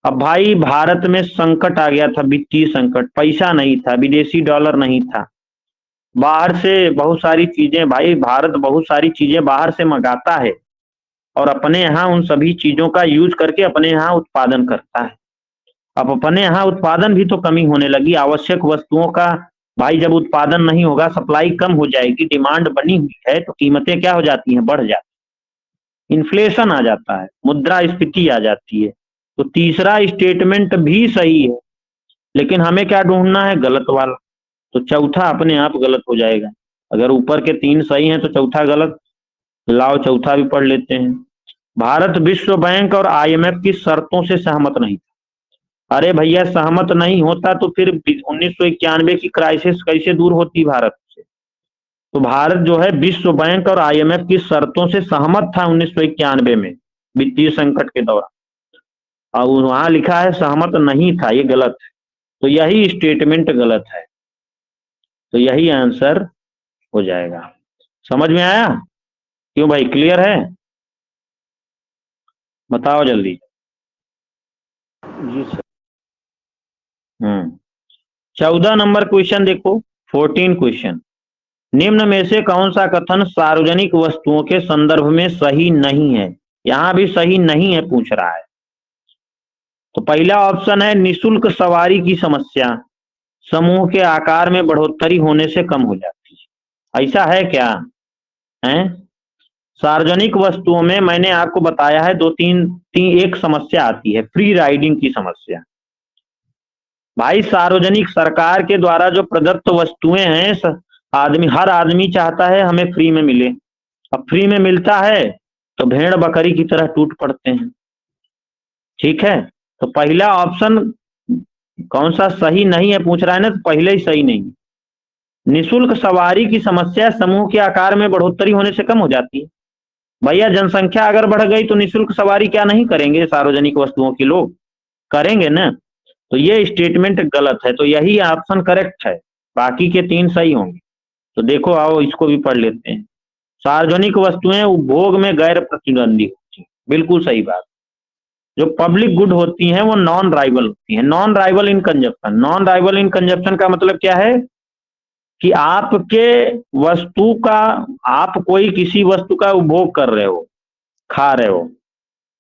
अब भाई भारत में संकट आ गया था, वित्तीय संकट, पैसा नहीं था, विदेशी डॉलर नहीं था, बाहर से बहुत सारी चीजें, भाई भारत बहुत सारी चीजें बाहर से मंगाता है और अपने यहाँ उन सभी चीजों का यूज करके अपने यहाँ उत्पादन करता है। अब अपने यहाँ उत्पादन भी तो कमी होने लगी, आवश्यक वस्तुओं का भाई जब उत्पादन नहीं होगा, सप्लाई कम हो जाएगी, डिमांड बनी हुई है तो कीमतें क्या हो जाती हैं? बढ़ जाती, इन्फ्लेशन आ जाता है, मुद्रास्फीति आ जाती है। तो तीसरा स्टेटमेंट भी सही है, लेकिन हमें क्या ढूंढना है? गलत वाला। तो चौथा अपने आप गलत हो जाएगा। अगर ऊपर के तीन सही हैं तो चौथा गलत। लाओ चौथा भी पढ़ लेते हैं। भारत विश्व बैंक और IMF की शर्तों से सहमत नहीं था। अरे भैया सहमत नहीं होता तो फिर 1991 की क्राइसिस कैसे दूर होती भारत से? तो भारत जो है विश्व बैंक और IMF की शर्तों से सहमत था 1991 में वित्तीय संकट के दौरान, और वहां लिखा है सहमत नहीं था, ये गलत है। तो यही स्टेटमेंट गलत है, तो यही आंसर हो जाएगा। समझ में आया? क्यों भाई, क्लियर है? बताओ जल्दी। जी सर। 14 नंबर क्वेश्चन देखो, 14 क्वेश्चन। निम्न में से कौन सा कथन सार्वजनिक वस्तुओं के संदर्भ में सही नहीं है? यहां भी सही नहीं है पूछ रहा है। तो पहला ऑप्शन है निशुल्क सवारी की समस्या समूह के आकार में बढ़ोतरी होने से कम हो जाती है। ऐसा है क्या? है सार्वजनिक वस्तुओं में मैंने आपको बताया है दो तीन एक समस्या आती है, फ्री राइडिंग की समस्या। भाई सार्वजनिक सरकार के द्वारा जो प्रदत्त वस्तुएं हैं, हर आदमी चाहता है हमें फ्री में मिले। अब फ्री में मिलता है तो भेड़ बकरी की तरह टूट पड़ते हैं। ठीक है, तो पहला ऑप्शन कौन सा सही नहीं है पूछ रहा है ना, तो पहले ही सही नहीं। निशुल्क सवारी की समस्या समूह के आकार में बढ़ोतरी होने से कम हो जाती है। भैया जनसंख्या अगर बढ़ गई तो निशुल्क सवारी क्या नहीं करेंगे? सार्वजनिक वस्तुओं की लोग करेंगे ना। तो ये स्टेटमेंट गलत है, तो यही ऑप्शन करेक्ट है, बाकी के तीन सही होंगे। तो देखो आओ इसको भी पढ़ लेते हैं। सार्वजनिक वस्तुएं उपभोग में गैर प्रतिद्वंदी होती हैं, बिल्कुल सही बात। जो पब्लिक गुड होती हैं वो नॉन राइवल होती हैं, नॉन राइवल इन कंजप्शन। नॉन राइवल इन कंजप्शन का मतलब क्या है कि आपके वस्तु का, आप कोई किसी वस्तु का उपभोग कर रहे हो, खा रहे हो,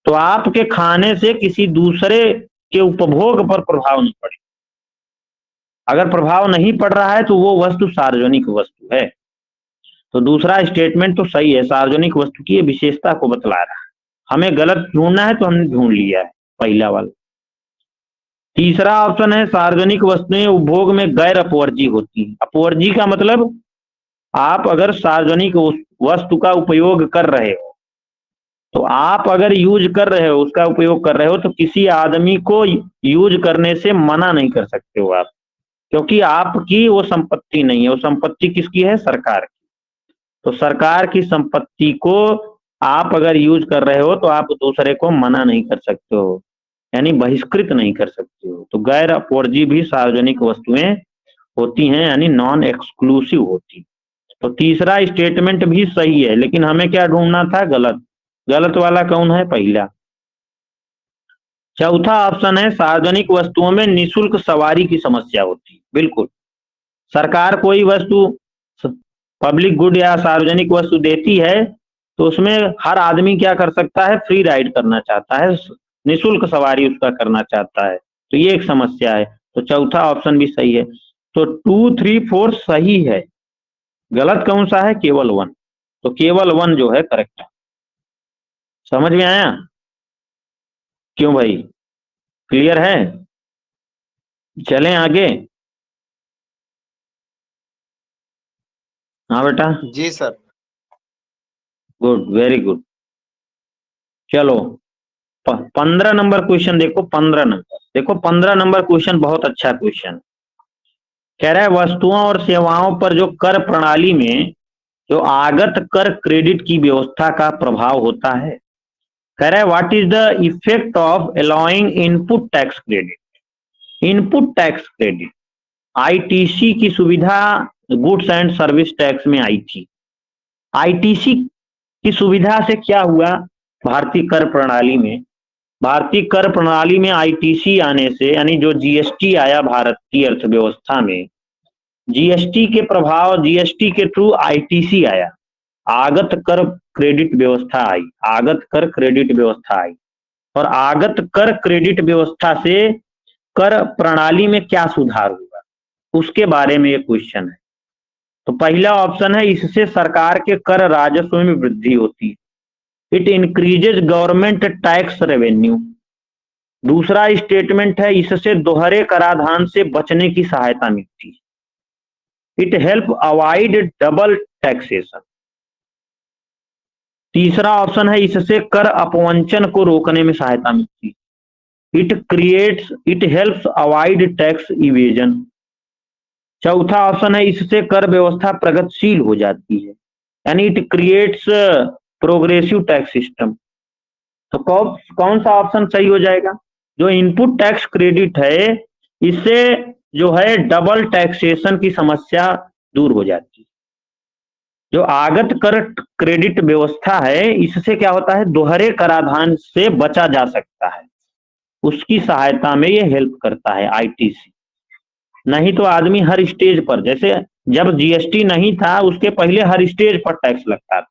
तो आपके खाने से किसी दूसरे के उपभोग पर प्रभाव नहीं पड़े। अगर प्रभाव नहीं पड़ रहा है तो वो वस्तु सार्वजनिक वस्तु है। तो दूसरा स्टेटमेंट तो सही है, सार्वजनिक वस्तु की विशेषता को बतला रहा है। हमें गलत ढूंढना है तो हमने ढूंढ लिया है पहला वाला। तीसरा ऑप्शन है सार्वजनिक वस्तुएं उपभोग में गैर अपवर्जी होती है। अपवर्जी का मतलब आप अगर सार्वजनिक वस्तु का उपयोग कर रहे हो, तो आप अगर यूज कर रहे हो, उसका उपयोग कर रहे हो, तो किसी आदमी को यूज करने से मना नहीं कर सकते हो आप, क्योंकि आपकी वो संपत्ति नहीं है। वो संपत्ति किसकी है? सरकार की। तो सरकार की संपत्ति को आप अगर यूज कर रहे हो तो आप दूसरे को मना नहीं कर सकते हो, यानी बहिष्कृत नहीं कर सकते हो। तो गैर अपवर्जी भी सार्वजनिक वस्तुएं होती हैं, यानी नॉन एक्सक्लूसिव होती। तो तीसरा स्टेटमेंट भी सही है, लेकिन हमें क्या ढूंढना था? गलत। गलत वाला कौन है? पहला। चौथा ऑप्शन है सार्वजनिक वस्तुओं में निशुल्क सवारी की समस्या होती है। बिल्कुल, सरकार कोई वस्तु पब्लिक गुड या सार्वजनिक वस्तु देती है तो उसमें हर आदमी क्या कर सकता है? फ्री राइड करना चाहता है, निशुल्क सवारी उसका करना चाहता है, तो ये एक समस्या है। तो चौथा ऑप्शन भी सही है। तो 2, 3, 4 सही है, गलत कौन सा है? केवल 1। तो केवल 1 जो है करेक्ट है। समझ में आया? क्यों भाई, क्लियर है? चलें आगे? हाँ बेटा, जी सर। Good, very good. चलो 15 नंबर क्वेश्चन देखो, 15 नंबर देखो, 15 नंबर क्वेश्चन बहुत अच्छा क्वेश्चन कह रहा है, वस्तुओं और सेवाओं पर जो कर प्रणाली में जो आगत कर क्रेडिट की व्यवस्था का प्रभाव होता है, कह रहा है what is the effect of allowing input tax credit. Input tax credit ITC की सुविधा गुड्स एंड सर्विस टैक्स में आई थी। आईटीसी की सुविधा से क्या हुआ भारतीय कर प्रणाली में, भारतीय कर प्रणाली में आईटीसी आने से, यानी जो जीएसटी आया भारत की अर्थव्यवस्था में, जीएसटी के प्रभाव, जीएसटी के थ्रू आईटीसी आया, आगत कर क्रेडिट व्यवस्था आई, आगत कर क्रेडिट व्यवस्था आई। और आगत कर क्रेडिट व्यवस्था से कर प्रणाली में क्या सुधार हुआ, उसके बारे में ये क्वेश्चन है। तो पहला ऑप्शन है, इससे सरकार के कर राजस्व में वृद्धि होती है, it increases government tax revenue. दूसरा स्टेटमेंट है, इससे दोहरे कराधान से बचने की सहायता मिलती है, it help avoid double taxation. तीसरा ऑप्शन है, इससे कर अपवंचन को रोकने में सहायता मिलती है, it helps avoid tax evasion. चौथा ऑप्शन है, इससे कर व्यवस्था प्रगतिशील हो जाती है, यानी it creates progressive tax system. तो कौन सा ऑप्शन सही हो जाएगा? जो इनपुट टैक्स क्रेडिट है, इससे जो है डबल टैक्सेशन की समस्या दूर हो जाती है। जो आगत कर क्रेडिट व्यवस्था है, इससे क्या होता है, दोहरे कराधान से बचा जा सकता है, उसकी सहायता में ये हेल्प करता है आईटीसी। नहीं तो आदमी हर स्टेज पर, जैसे जब जीएसटी नहीं था उसके पहले हर स्टेज पर टैक्स लगता था,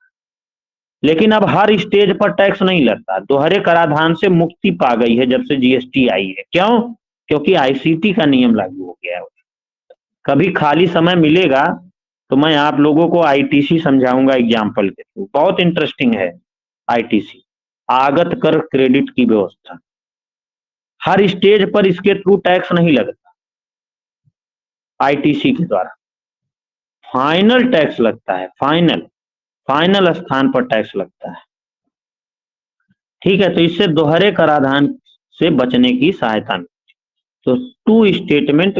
लेकिन अब हर स्टेज पर टैक्स नहीं लगता, दोहरे कराधान से मुक्ति पा गई है जब से जीएसटी आई है। क्यों? क्योंकि आईसीटी का नियम लागू हो गया है। कभी खाली समय मिलेगा तो मैं आप लोगों को आईटीसी समझाऊंगा एग्जाम्पल के थ्रू, बहुत इंटरेस्टिंग है आईटीसी, आगत कर क्रेडिट की व्यवस्था। हर स्टेज पर इसके थ्रू टैक्स नहीं लगता, आईटीसी के द्वारा फाइनल टैक्स लगता है, फाइनल स्थान पर टैक्स लगता है। ठीक है, तो इससे दोहरे कराधान से बचने की सहायता मिलती है। तो टू स्टेटमेंट,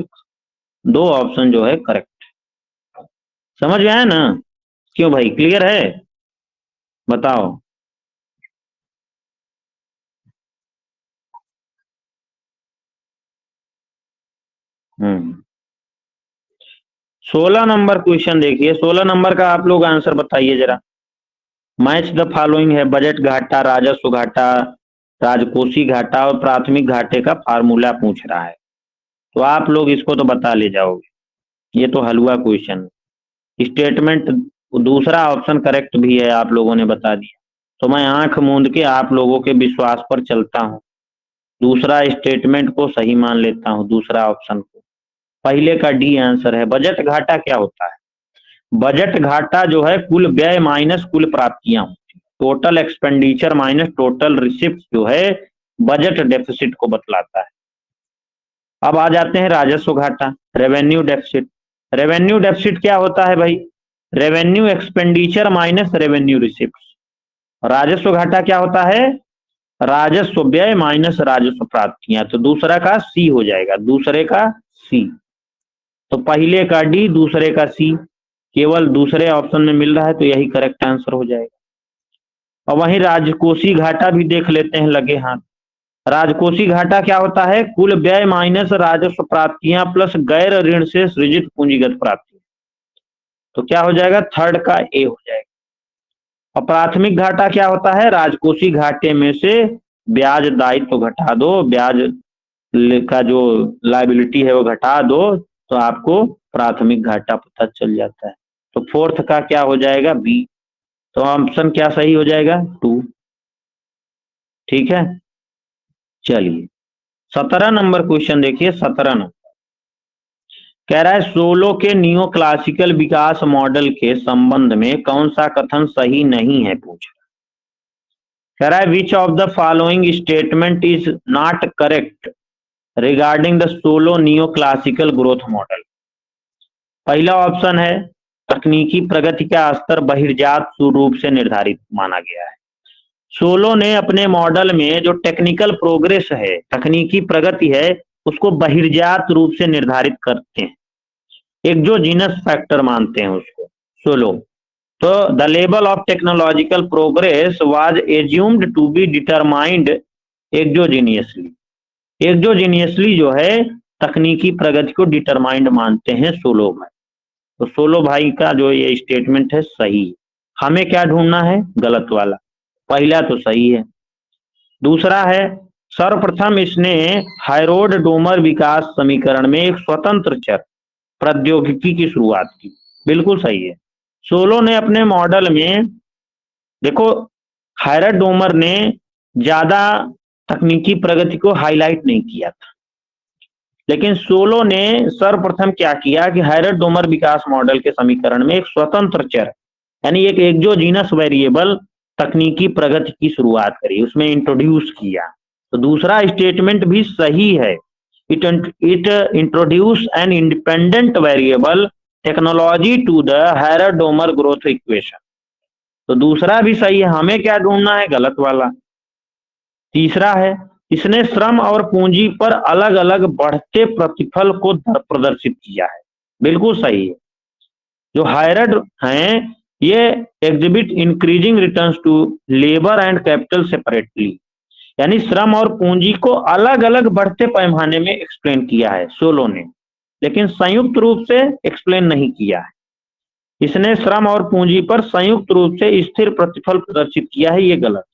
दो ऑप्शन जो है करेक्ट। समझ में आया ना? क्यों भाई, क्लियर है? बताओ। हम्म 16 नंबर क्वेश्चन देखिए, 16 नंबर का आप लोग आंसर बताइए जरा। मैच द फॉलोइंग है, बजट घाटा, राजस्व घाटा, राजकोषीय घाटा और प्राथमिक घाटे का फार्मूला पूछ रहा है। तो आप लोग इसको तो बता ले जाओगे, ये तो हलवा क्वेश्चन। स्टेटमेंट दूसरा ऑप्शन करेक्ट भी है, आप लोगों ने बता दिया, तो मैं आंख मूंद के आप लोगों के विश्वास पर चलता हूँ, दूसरा स्टेटमेंट को सही मान लेता हूँ, दूसरा ऑप्शन को। पहले का डी आंसर है। बजट घाटा क्या होता है? बजट घाटा जो है कुल व्यय माइनस कुल प्राप्तियां होती है, total expenditure minus total receipt जो है बजट डेफिसिट को बतलाता है। अब आ जाते हैं राजस्व घाटा, रेवेन्यू डेफिसिट। रेवेन्यू डेफिसिट क्या होता है भाई? Revenue expenditure minus revenue receipt. राजस्व घाटा क्या होता है? राजस्व व्यय माइनस राजस्व प्राप्तियां। तो दूसरा का सी हो जाएगा, दूसरे का सी। तो पहले का डी, दूसरे का सी, केवल दूसरे ऑप्शन में मिल रहा है, तो यही करेक्ट आंसर हो जाएगा। और वहीं राजकोषीय घाटा भी देख लेते हैं लगे हाथ। राजकोषीय घाटा क्या होता है? कुल व्यय माइनस राजस्व प्राप्तियां प्लस गैर ऋण से सृजित पूंजीगत प्राप्तियां। तो क्या हो जाएगा? थर्ड का ए हो जाएगा। और प्राथमिक घाटा क्या होता है? राजकोषीय घाटे में से ब्याज दायित्व घटा दो, ब्याज का जो लायबिलिटी है वो घटा दो, तो आपको प्राथमिक घाटा पता चल जाता है। तो फोर्थ का क्या हो जाएगा? बी। तो ऑप्शन क्या सही हो जाएगा? 2। ठीक है, चलिए 17 नंबर क्वेश्चन देखिए। 17 नंबर कह रहा है, सोलो के नियो क्लासिकल विकास मॉडल के संबंध में कौन सा कथन सही नहीं है, पूछ। कह रहा है which of the following statement is not correct regarding the solo neo classical growth model. पहला ऑप्शन है तकनीकी प्रगति का स्तर बहिर्जात रूप से निर्धारित माना गया है। सोलो ने अपने मॉडल में जो टेक्निकल प्रोग्रेस है, तकनीकी प्रगति है, उसको बहिर्जात रूप से निर्धारित करते हैं, एक्सोजीनस फैक्टर मानते हैं उसको सोलो। तो the level of technological progress was assumed to be determined exogenously. Exogenously जो है तकनीकी प्रगति को डिटरमाइंड मानते हैं सोलो में। तो सोलो भाई का जो ये स्टेटमेंट है सही। हमें क्या ढूंढना है? गलत वाला। पहला तो सही है। दूसरा है सर्वप्रथम इसने हाइरोड डोमर विकास समीकरण में एक स्वतंत्र चर प्रौद्योगिकी की शुरुआत की। बिल्कुल सही है। सोलो ने अपने मॉडल में, देखो हाइरोड डोमर ने ज्यादा तकनीकी प्रगति को हाईलाइट नहीं किया था, लेकिन सोलो ने सर्वप्रथम क्या किया कि हाइरोड डोमर विकास मॉडल के समीकरण में एक स्वतंत्र चर यानी एक एक्सोजीनस वेरिएबल तकनीकी प्रगति की शुरुआत करी, उसमें इंट्रोड्यूस किया। तो दूसरा स्टेटमेंट भी सही है। It introduce an independent variable technology to the Harrod Domar growth equation. तो दूसरा भी सही है। हमें क्या ढूंढना है? गलत वाला। तीसरा है इसने श्रम और पूंजी पर अलग अलग बढ़ते प्रतिफल को प्रदर्शित किया है। बिल्कुल सही है। जो हायर्ड हैं ये exhibit increasing returns to labour and capital separately, यानी श्रम और पूंजी को अलग अलग बढ़ते पैमाने में एक्सप्लेन किया है सोलो ने, लेकिन संयुक्त रूप से एक्सप्लेन नहीं किया है। इसने श्रम और पूंजी पर संयुक्त रूप से स्थिर प्रतिफल प्रदर्शित किया है, ये गलत।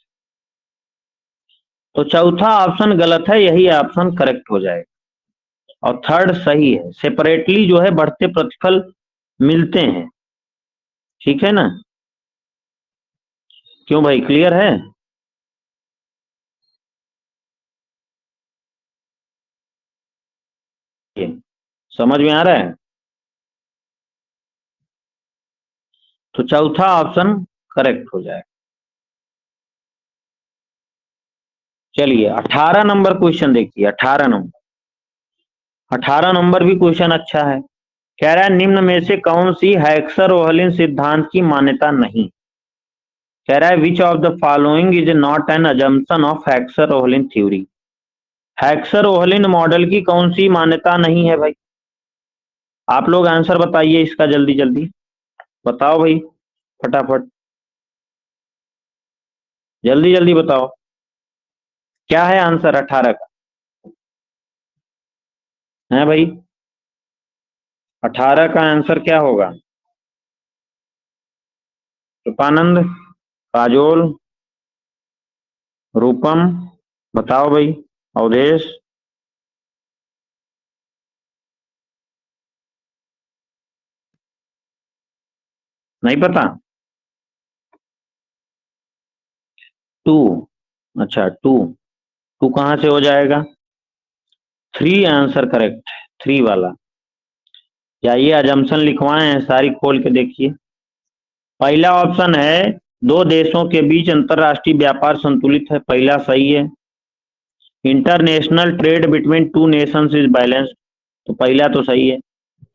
तो चौथा ऑप्शन गलत है, यही ऑप्शन करेक्ट हो जाएगा। और थर्ड सही है, सेपरेटली जो है बढ़ते प्रतिफल मिलते हैं। ठीक है ना? क्यों भाई, क्लियर है? समझ में आ रहा है? तो चौथा ऑप्शन करेक्ट हो जाएगा। चलिए 18 नंबर क्वेश्चन देखिए। 18 नंबर भी क्वेश्चन अच्छा है। कह रहा है निम्न में से कौन सी हैक्सर-ओहलिन सिद्धांत की मान्यता नहीं? कह रहा है which of the following is not an assumption of Heckscher Ohlin theory. Heckscher Ohlin model की कौन सी मान्यता नहीं है भाई? आप लोग आंसर बताइए इसका, जल्दी जल्दी बताओ भाई, फटाफट जल्दी जल्दी बताओ। क्या है आंसर 18 का? है भाई 18 का आंसर क्या होगा? कृपानंद, काजोल, रूपम, बताओ भाई। अवधेश, नहीं पता? 2। अच्छा 2 कहां से हो जाएगा? 3 आंसर करेक्ट है, 3 वाला। या ये अजम्पशन लिखवाए हैं, सारी खोल के देखिए। पहला ऑप्शन है दो देशों के बीच अंतरराष्ट्रीय व्यापार संतुलित है, पहला सही है। International trade between two nations is balance, तो पहला तो सही है।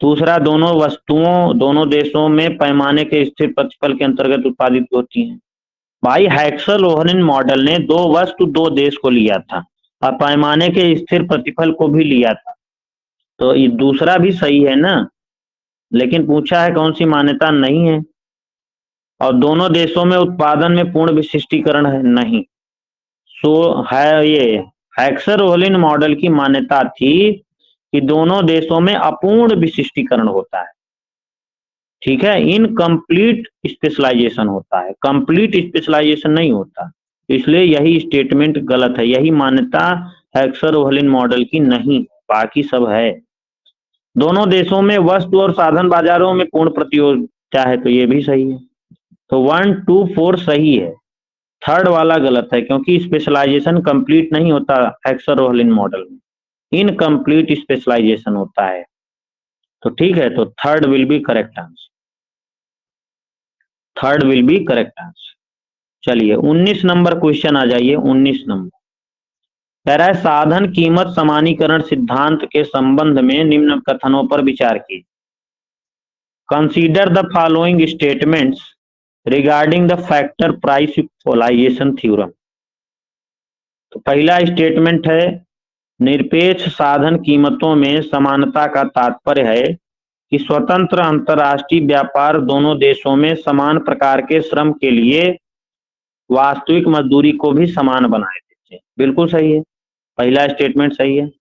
दूसरा दोनों वस्तुओं दोनों देशों में पैमाने के स्थिर प्रतिफल के अंतर्गत उत्पादित होती हैं। भाई हैक्सर-ओहलिन मॉडल ने दो वस्तु दो देश को लिया था और पैमाने के स्थिर प्रतिफल को भी लिया था, तो ये दूसरा भी सही है ना। लेकिन पूछा है कौन सी मान्यता नहीं है, और दोनों देशों में उत्पादन में पूर्ण विशिष्टीकरण है, नहीं। सो है ये हैक्सर-ओहलिन मॉडल की मान्यता थी कि दोनों देशों में अपूर्ण विशिष्टीकरण होता है। ठीक है, इनकम्प्लीट स्पेशलाइजेशन होता है, कंप्लीट स्पेशलाइजेशन नहीं होता। इसलिए यही स्टेटमेंट गलत है, यही मान्यता हैक्सर-ओहलिन मॉडल की नहीं, बाकी सब है। दोनों देशों में वस्तु और साधन बाजारों में पूर्ण प्रतियोगिता है, तो ये भी सही है। तो 1 2 4 सही है, थर्ड वाला गलत है, क्योंकि स्पेशलाइजेशन कंप्लीट नहीं होता हैक्सर-ओहलिन मॉडल में, इनकम्प्लीट स्पेशलाइजेशन होता है। तो ठीक है, तो third will be correct answer, third will be correct answer. चलिए 19 नंबर क्वेश्चन आ जाइए। 19 नंबर कह रहा है साधन कीमत समानीकरण सिद्धांत के संबंध में निम्न कथनों पर विचार कीजिए। Consider the following statements regarding the factor price equalisation theorem. तो पहला स्टेटमेंट है निरपेक्ष साधन कीमतों में समानता का तात्पर्य है कि स्वतंत्र अंतर्राष्ट्रीय व्यापार दोनों देशों में समान प्रकार के श्रम के लिए वास्तविक मजदूरी को भी समान बनाए देते हैं। बिल्कुल सही है, पहला स्टेटमेंट सही है।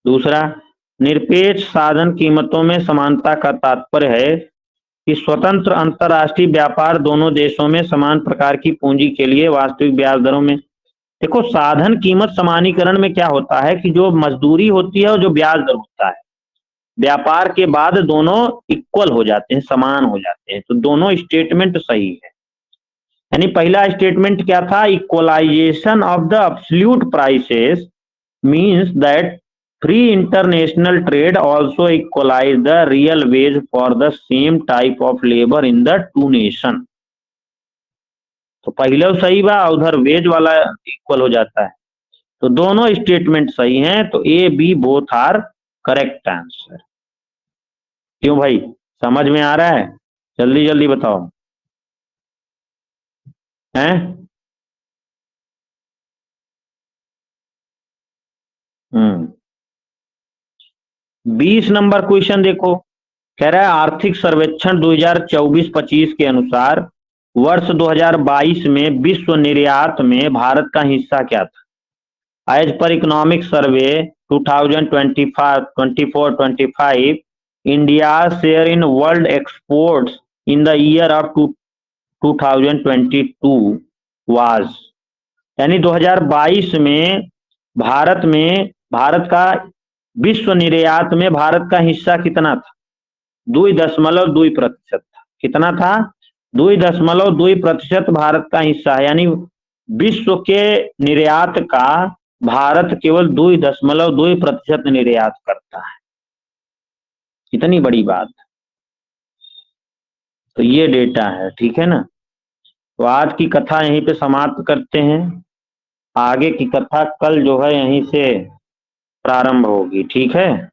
दूसरा, निरपेक्ष साधन कीमतों में समानता का तात्पर्य है कि स्वतंत्र अंतर्राष्ट्रीय व्यापार दोनों देशों में समान प्रकार की पूंजी के लिए वास्तविक ब्याज दरों में। देखो साधन कीमत समानीकरण में क्या होता है कि जो मजदूरी होती है और जो ब्याज दर होता है व्यापार के बाद दोनों इक्वल हो जाते हैं, समान हो जाते हैं। तो दोनों स्टेटमेंट सही है। यानी पहला स्टेटमेंट क्या था, equalisation of the absolute prices means that free international trade also equalise the real wage for the same type of labour in the two nation. तो पहले सही बा, उधर वेज वाला इक्वल हो जाता है। तो दोनों स्टेटमेंट सही हैं, तो A B both are correct answer. क्यों भाई, समझ में आ रहा है? जल्दी जल्दी बताओ हैं। 20 नंबर क्वेश्चन देखो, कह रहा है आर्थिक सर्वेक्षण 2024-25 के अनुसार वर्ष 2022 में विश्व निर्यात में भारत का हिस्सा क्या था? As per economic survey 2024-25 India share in world exports in the year of 2022 was, यानी 2022 में भारत का विश्व निर्यात में भारत का हिस्सा कितना था? 2.2% था। कितना था? 2.2% भारत का हिस्सा है। यानी विश्व के निर्यात का भारत केवल 2.2% निर्यात करता है। कितनी बड़ी बात। तो ये डेटा है, ठीक है ना। तो आज की कथा यहीं पे समाप्त करते हैं। आगे की कथा कल जो है यहीं से प्रारंभ होगी, ठीक है।